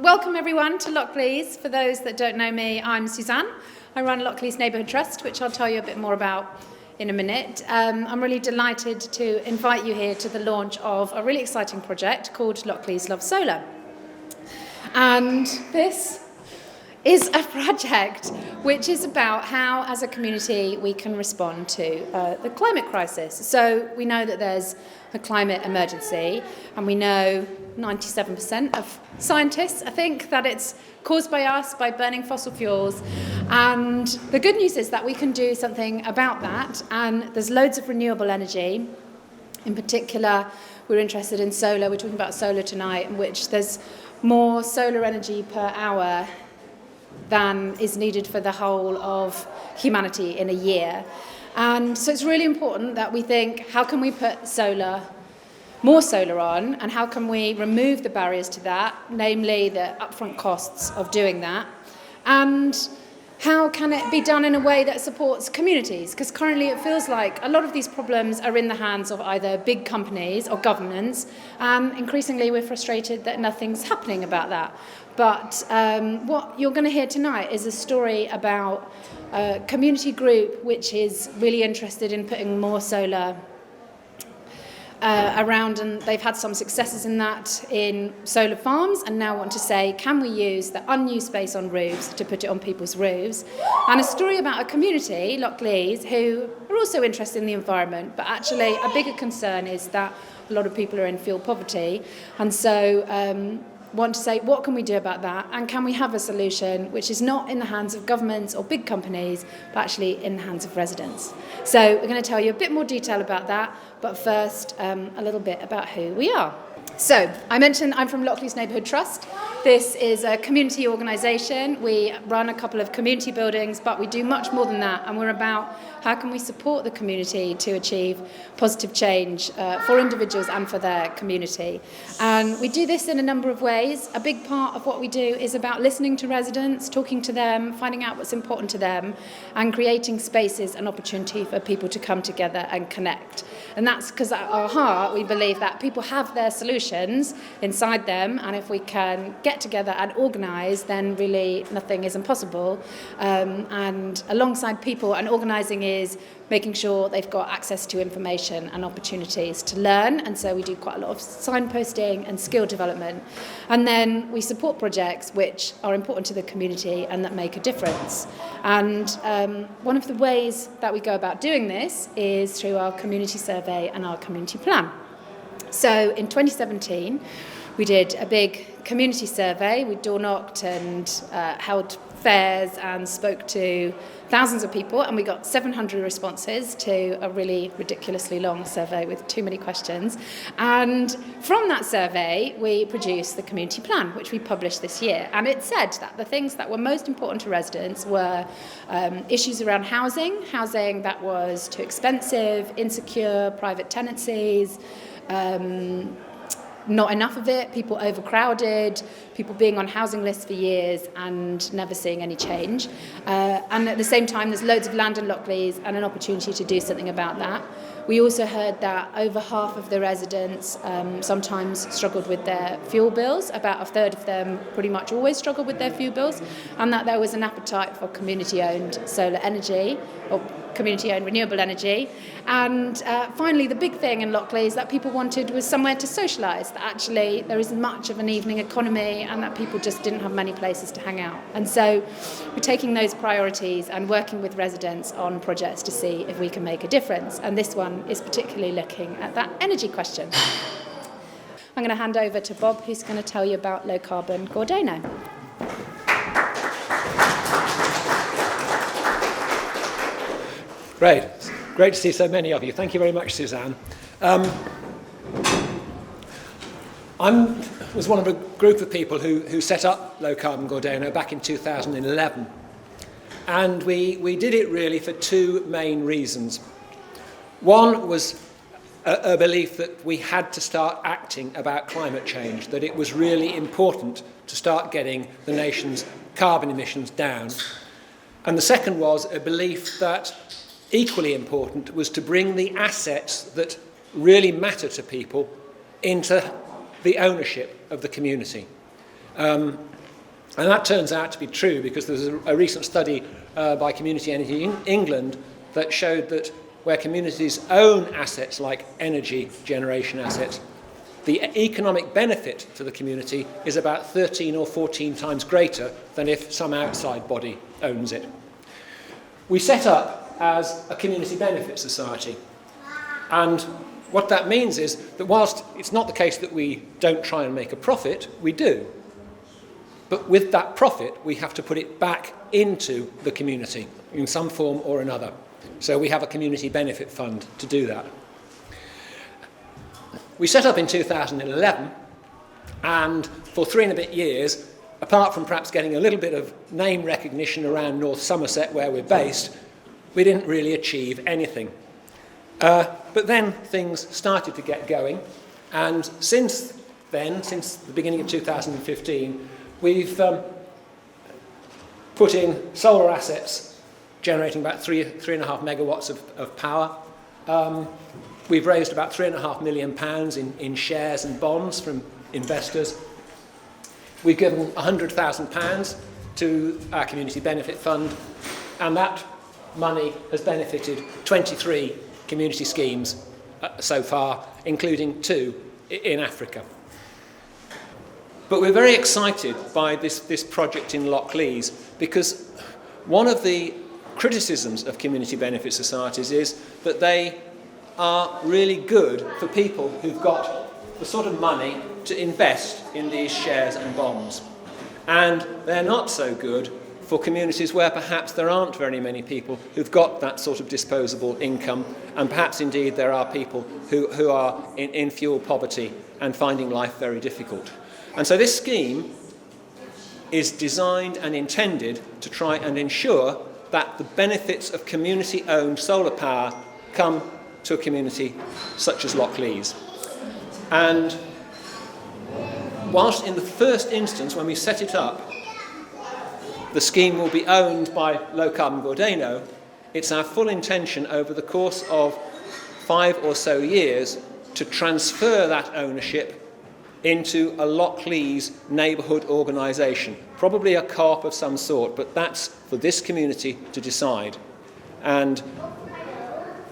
Welcome everyone to Lockleaze. For those that don't know me, I'm Suzanne. I run Lockleaze Neighbourhood Trust, which I'll tell you a bit more about in a minute. I'm really delighted to invite you here to the launch of a really exciting project called Lockleaze Love Solar. And this is a project which is about how, as a community, we can respond to the climate crisis. So we know that there's a climate emergency, and we know 97% of scientists, I think, that it's caused by us, by burning fossil fuels. And the good news is that we can do something about that, and there's loads of renewable energy. In particular, we're interested in solar. We're talking about solar tonight, in which there's more solar energy per hour than is needed for the whole of humanity in a year. And so it's really important that we think, how can we put more solar on, and how can we remove the barriers to that, namely the upfront costs of doing that, and how can it be done in a way that supports communities? Because currently it feels like a lot of these problems are in the hands of either big companies or governments, and increasingly we're frustrated that nothing's happening about that. But what you're going to hear tonight is a story about a community group which is really interested in putting more solar around, and they've had some successes in that in solar farms, and now want to say, can we use the unused space on roofs to put it on people's roofs? And a story about a community, Lockleaze, who are also interested in the environment, but actually a bigger concern is that a lot of people are in fuel poverty, and so want to say, what can we do about that, and can we have a solution which is not in the hands of governments or big companies, but actually in the hands of residents? So we're going to tell you a bit more detail about that, but first a little bit about who we are. So I mentioned I'm from Lockleaze Neighbourhood Trust. This is a community organisation. We run a couple of community buildings, but we do much more than that, and we're about how can we support the community to achieve positive change for individuals and for their community. And we do this in a number of ways. A big part of what we do is about listening to residents, talking to them, finding out what's important to them, and creating spaces and opportunity for people to come together and connect. And that's because at our heart we believe that people have their solutions inside them, and if we can get together and organise, then really nothing is impossible. And alongside people, and organising is making sure they've got access to information and opportunities to learn, and so we do quite a lot of signposting and skill development. And then we support projects which are important to the community and that make a difference. And one of the ways that we go about doing this is through our community survey and our community plan. So in 2017, we did a big community survey. We door knocked and held fairs and spoke to thousands of people, and we got 700 responses to a really ridiculously long survey with too many questions. And from that survey, we produced the community plan, which we published this year. And it said that the things that were most important to residents were issues around housing that was too expensive, insecure, private tenancies, not enough of it, people overcrowded, people being on housing lists for years and never seeing any change. And at the same time, there's loads of land in Lockleaze and an opportunity to do something about that. We also heard that over half of the residents sometimes struggled with their fuel bills. About a third of them pretty much always struggled with their fuel bills, and that there was an appetite for community-owned solar energy, or community-owned renewable energy. And finally, the big thing in Lockleaze that people wanted was somewhere to socialise, that actually there isn't much of an evening economy and that people just didn't have many places to hang out. And so we're taking those priorities and working with residents on projects to see if we can make a difference. And this one is particularly looking at that energy question. I'm going to hand over to Bob, who's going to tell you about low carbon Gordano. Great to see so many of you. Thank you very much, Suzanne. I was one of a group of people who set up Low Carbon Gordano back in 2011. And we did it really for two main reasons. One was a belief that we had to start acting about climate change, that it was really important to start getting the nation's carbon emissions down. And the second was a belief that equally important was to bring the assets that really matter to people into the ownership of the community. And that turns out to be true because there's a recent study by Community Energy England that showed that where communities own assets like energy generation assets, the economic benefit to the community is about 13 or 14 times greater than if some outside body owns it. We set up as a community benefit society, and what that means is that whilst it's not the case that we don't try and make a profit, we do. But with that profit, we have to put it back into the community in some form or another. So we have a community benefit fund to do that. We set up in 2011, and for 3 and a bit years, apart from perhaps getting a little bit of name recognition around North Somerset where we're based, we didn't really achieve anything. But then things started to get going, and since then, since the beginning of 2015, we've put in solar assets generating about 3.5 megawatts of power. We've raised about £3.5 million in shares and bonds from investors. We've given £100,000 to our community benefit fund, and that money has benefited 23 community schemes so far, including 2 in Africa. But we're very excited by this project in Lockleaze because one of the criticisms of community benefit societies is that they are really good for people who've got the sort of money to invest in these shares and bonds. And they're not so good for communities where perhaps there aren't very many people who've got that sort of disposable income, and perhaps indeed there are people who are in fuel poverty and finding life very difficult. And so this scheme is designed and intended to try and ensure that the benefits of community-owned solar power come to a community such as Lockleaze. And whilst in the first instance, when we set it up, the scheme will be owned by Low Carbon Gordeno, it's our full intention over the course of 5 or so years to transfer that ownership into a Lockleaze neighbourhood organisation, probably a co-op of some sort, but that's for this community to decide. And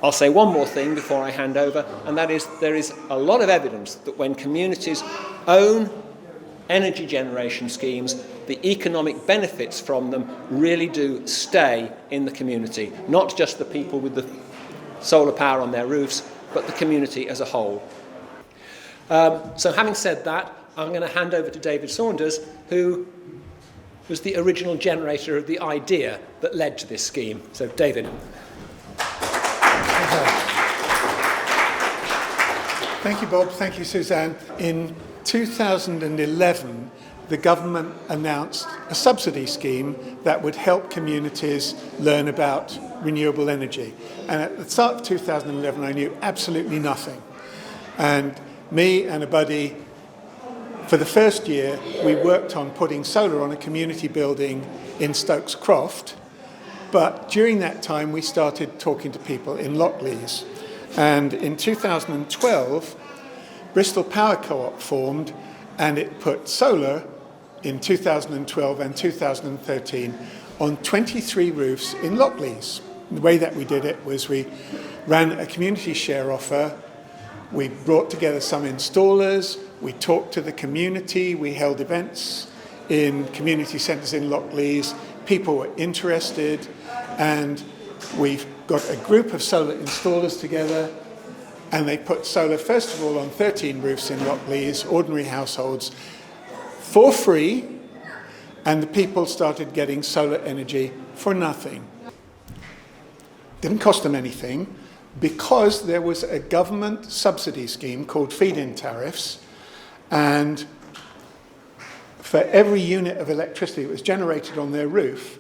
I'll say one more thing before I hand over, and that is there is a lot of evidence that when communities own energy generation schemes, the economic benefits from them really do stay in the community, not just the people with the solar power on their roofs, but the community as a whole. So having said that, I'm going to hand over to David Saunders, who was the original generator of the idea that led to this scheme. So, David. Thank you, Bob. Thank you, Suzanne. In 2011, the government announced a subsidy scheme that would help communities learn about renewable energy. And at the start of 2011, I knew absolutely nothing. And me and a buddy, for the first year, we worked on putting solar on a community building in Stokes Croft. But during that time, we started talking to people in Lockleaze. And in 2012, Bristol Power Co-op formed, and it put solar in 2012 and 2013 on 23 roofs in Lockleaze. The way that we did it was we ran a community share offer. We brought together some installers, we talked to the community, we held events in community centres in Lockleaze. People were interested, and we've got a group of solar installers together, and they put solar, first of all, on 13 roofs in Lockleaze, ordinary households, for free, and the people started getting solar energy for nothing. Didn't cost them anything, because there was a government subsidy scheme called feed-in tariffs, and for every unit of electricity that was generated on their roof,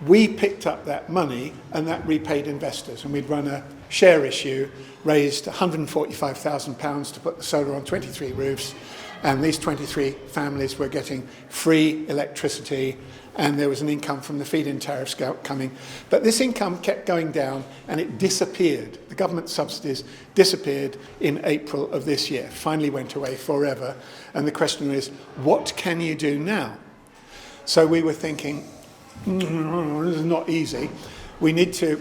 we picked up that money, and that repaid investors. And we'd run a share issue, raised £145,000 to put the solar on 23 roofs, And these 23 families were getting free electricity, and there was an income from the feed-in tariffs coming. But this income kept going down, and it disappeared. The government subsidies disappeared in April of this year, finally went away forever. And the question is, what can you do now? So we were thinking, this is not easy. We need to,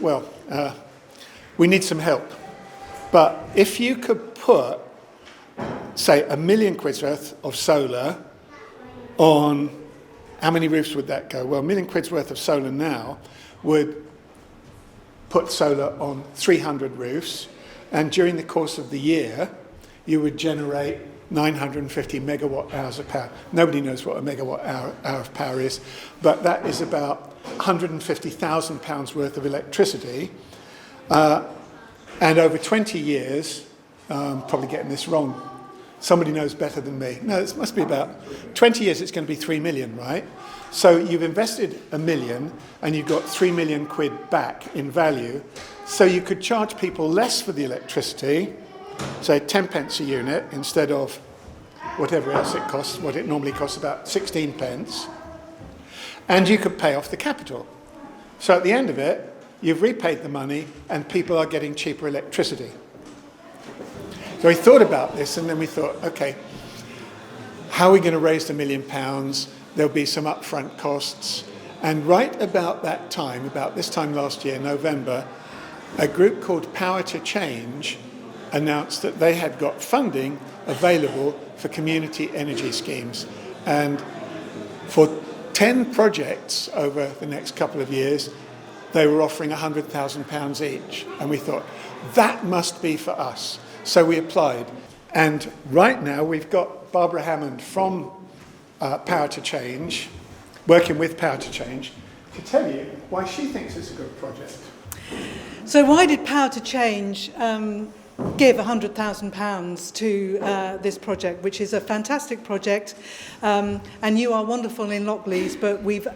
we need some help. But if you could put, say, £1 million worth of solar on, how many roofs would that go? Well, £1 million worth of solar now would put solar on 300 roofs, and during the course of the year, you would generate 950 megawatt hours of power. Nobody knows what a megawatt hour of power is, but that is about £150,000 worth of electricity. And over 20 years, probably getting this wrong, somebody knows better than me. No, it must be about 20 years, it's going to be 3 million, right? So you've invested £1 million and you've got 3 million quid back in value. So you could charge people less for the electricity, say 10 pence a unit instead of whatever else it costs, what it normally costs, about 16 pence. And you could pay off the capital. So at the end of it, you've repaid the money and people are getting cheaper electricity. So we thought about this, and then we thought, okay, how are we going to raise the £1 million? There'll be some upfront costs. And right about that time, about this time last year, November, a group called Power to Change announced that they had got funding available for community energy schemes. And for 10 projects over the next couple of years, they were offering £100,000 each. And we thought, that must be for us. So we applied. And right now we've got Barbara Hammond from Power to Change, working with Power to Change, to tell you why she thinks it's a good project. So why did Power to Change give £100,000 to this project, which is a fantastic project, and you are wonderful in Lockleaze, but we've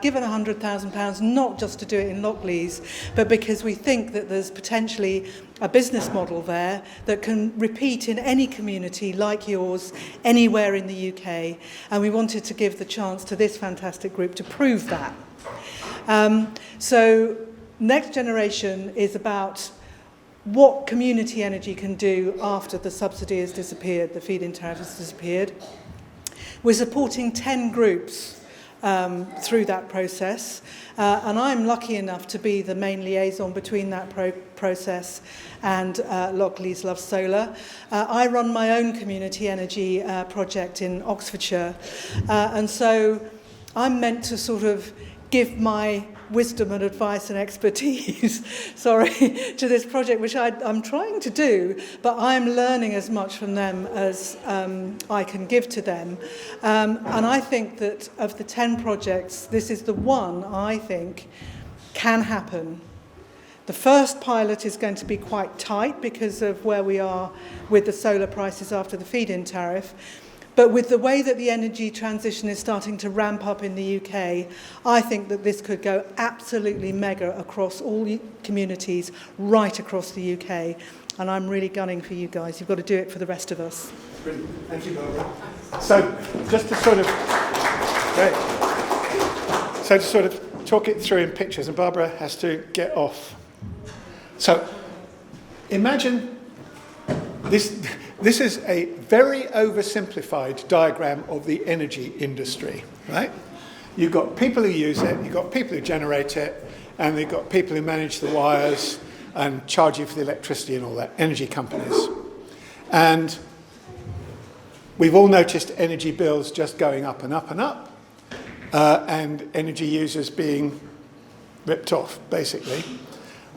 given £100,000 not just to do it in Lockleaze, but because we think that there's potentially a business model there that can repeat in any community like yours anywhere in the UK, and we wanted to give the chance to this fantastic group to prove that. So Next Generation is about what community energy can do after the subsidy has disappeared, the feed-in tariff has disappeared. We're supporting 10 groups through that process, and I'm lucky enough to be the main liaison between that process and Lockleaze Loves Solar. I run my own community energy project in Oxfordshire, and so I'm meant to sort of give my wisdom and advice and expertise, to this project, which I'm trying to do, but I'm learning as much from them as I can give to them. And I think that of the 10 projects, this is the one I think can happen. The first pilot is going to be quite tight because of where we are with the solar prices after the feed-in tariff. But with the way that the energy transition is starting to ramp up in the UK, I think that this could go absolutely mega across all communities right across the UK. And I'm really gunning for you guys. You've got to do it for the rest of us. Brilliant. Thank you, Barbara. So just to sort of, great. So to sort of talk it through in pictures, and Barbara has to get off. So imagine this. This is a very oversimplified diagram of the energy industry, right? You've got people who use it, you've got people who generate it, and you've got people who manage the wires and charge you for the electricity and all that, energy companies. And we've all noticed energy bills just going up and up and up, and energy users being ripped off, basically.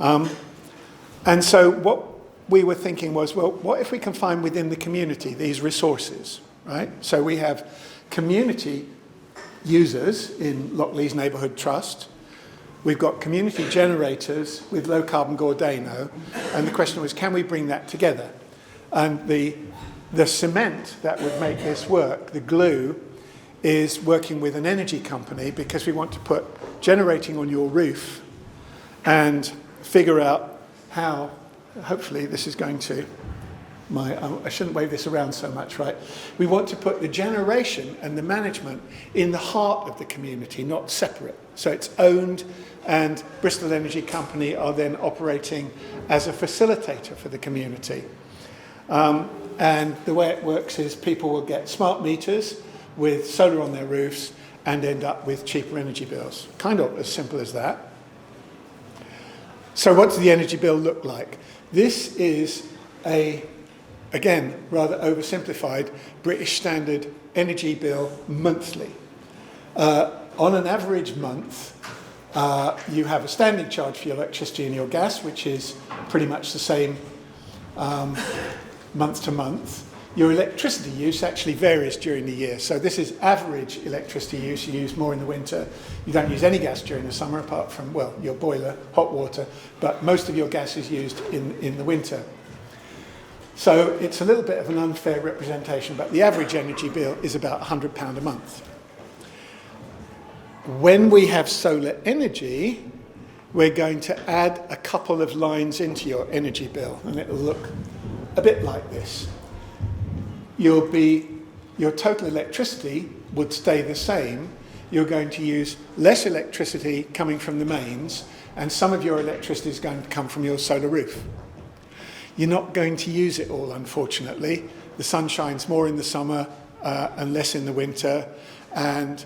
And so what we were thinking was, well, what if we can find within the community these resources, right? So we have community users in Lockleaze Neighbourhood Trust. We've got community generators with low carbon Gordano. And the question was, can we bring that together? And the cement that would make this work, the glue, is working with an energy company because we want to put generating on your roof and figure out how. Hopefully this is going to I shouldn't wave this around so much, right? We want to put the generation and the management in the heart of the community, not separate. So it's owned, and Bristol Energy Company are then operating as a facilitator for the community. And the way it works is people will get smart meters with solar on their roofs and end up with cheaper energy bills. Kind of as simple as that. So what does the energy bill look like? This is again, rather oversimplified, British Standard energy bill monthly. On an average month, you have a standing charge for your electricity and your gas, which is pretty much the same month to month. Your electricity use actually varies during the year. So this is average electricity use. You use more in the winter. You don't use any gas during the summer apart from, well, your boiler, hot water, but most of your gas is used in the winter. So it's a little bit of an unfair representation, but the average energy bill is about £100 a month. When we have solar energy, we're going to add a couple of lines into your energy bill, and it'll look a bit like this. Your total electricity would stay the same. You're going to use less electricity coming from the mains, and some of your electricity is going to come from your solar roof. You're not going to use it all, unfortunately. The sun shines more in the summer and less in the winter, and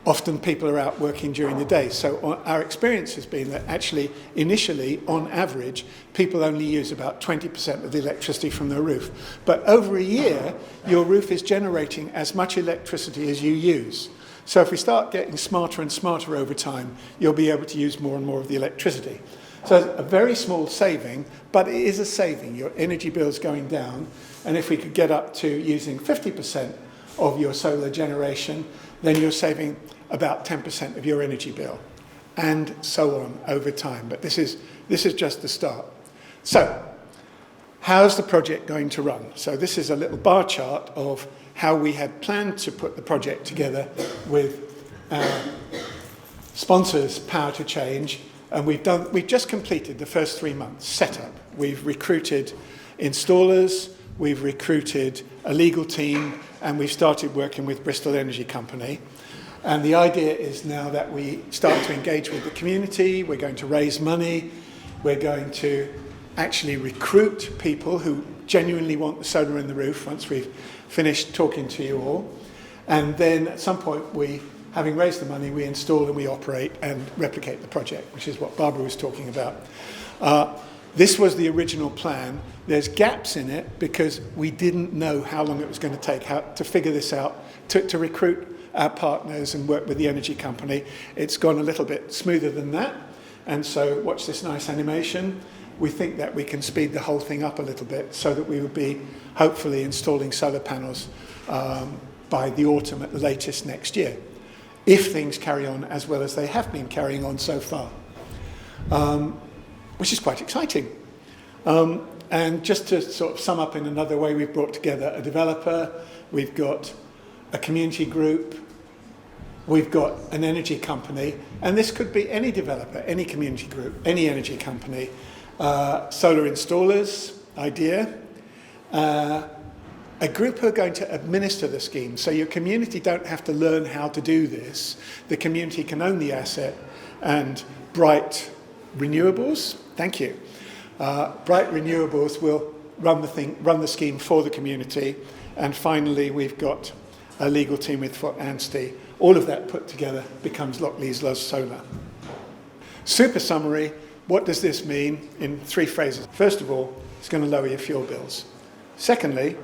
often people are out working during the day. So our experience has been that actually, initially, on average, people only use about 20% of the electricity from their roof. But over a year, your roof is generating as much electricity as you use. So if we start getting smarter and smarter over time, you'll be able to use more and more of the electricity. So it's a very small saving, but it is a saving. Your energy bill is going down, and if we could get up to using 50% of your solar generation, then you're saving about 10% of your energy bill, and so on over time. But this is just the start. So how's the project going to run? So this is a little bar chart of how we had planned to put the project together with sponsors, Power to Change. And we've just completed the first 3 months setup. We've recruited installers, we've recruited a legal team, and we've started working with Bristol Energy Company. And the idea is now that we start to engage with the community, we're going to raise money, we're going to actually recruit people who genuinely want the solar in the roof once we've finished talking to you all. And then at some point, having raised the money, we install and we operate and replicate the project, which is what Barbara was talking about. This was the original plan. There's gaps in it because we didn't know how long it was going to take to figure this out, to recruit our partners and work with the energy company. It's gone a little bit smoother than that. And so watch this nice animation. We think that we can speed the whole thing up a little bit so that we will be hopefully installing solar panels by the autumn at the latest next year, if things carry on as well as they have been carrying on so far, which is quite exciting. And just to sort of sum up in another way, we've brought together a developer, we've got a community group, we've got an energy company, and this could be any developer, any community group, any energy company, solar installers, idea, a group who are going to administer the scheme. So your community don't have to learn how to do this. The community can own the asset, and Bright Renewables, thank you. Bright Renewables will run the scheme for the community. And finally, we've got a legal team with Foot Anstey. All of that put together becomes Lockleaze Loves Solar. Super summary, what does this mean in 3 phrases? First of all, it's going to lower your fuel bills. Secondly,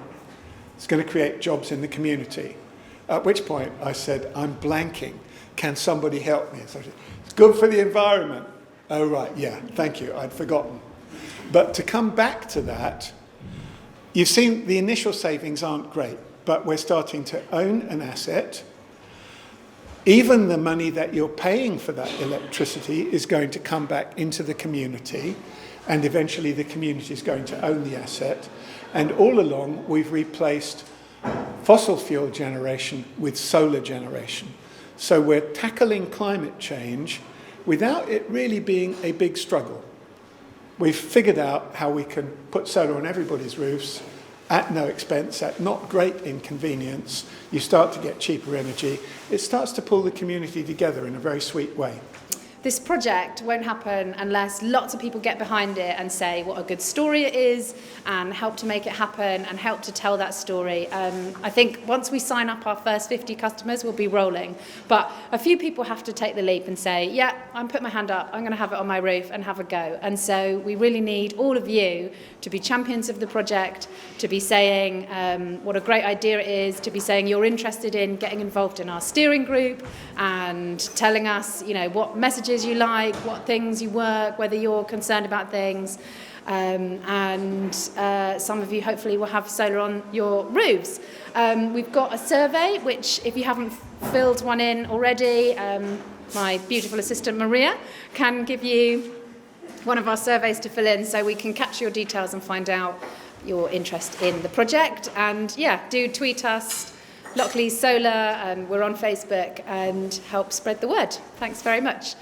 it's going to create jobs in the community. At which point I said, I'm blanking. Can somebody help me? So I said, it's good for the environment. Oh, right, yeah, thank you, I'd forgotten. But to come back to that, you've seen the initial savings aren't great, but we're starting to own an asset. Even the money that you're paying for that electricity is going to come back into the community, and eventually the community is going to own the asset. And all along, we've replaced fossil fuel generation with solar generation. So we're tackling climate change without it really being a big struggle. We've figured out how we can put solar on everybody's roofs at no expense, at not great inconvenience, you start to get cheaper energy. It starts to pull the community together in a very sweet way. This project won't happen unless lots of people get behind it and say what a good story it is and help to make it happen and help to tell that story. I think once we sign up our first 50 customers, we'll be rolling. But a few people have to take the leap and say, yeah, I'm putting my hand up, I'm going to have it on my roof and have a go. And so we really need all of you to be champions of the project, to be saying what a great idea it is, to be saying you're interested in getting involved in our steering group and telling us, you know, what messages you like, what things you work, whether you're concerned about things. And some of you hopefully will have solar on your roofs. We've got a survey, which if you haven't filled one in already, my beautiful assistant Maria can give you one of our surveys to fill in so we can catch your details and find out your interest in the project. And yeah, do tweet us, Lockleaze Solar, and we're on Facebook, and help spread the word. Thanks very much.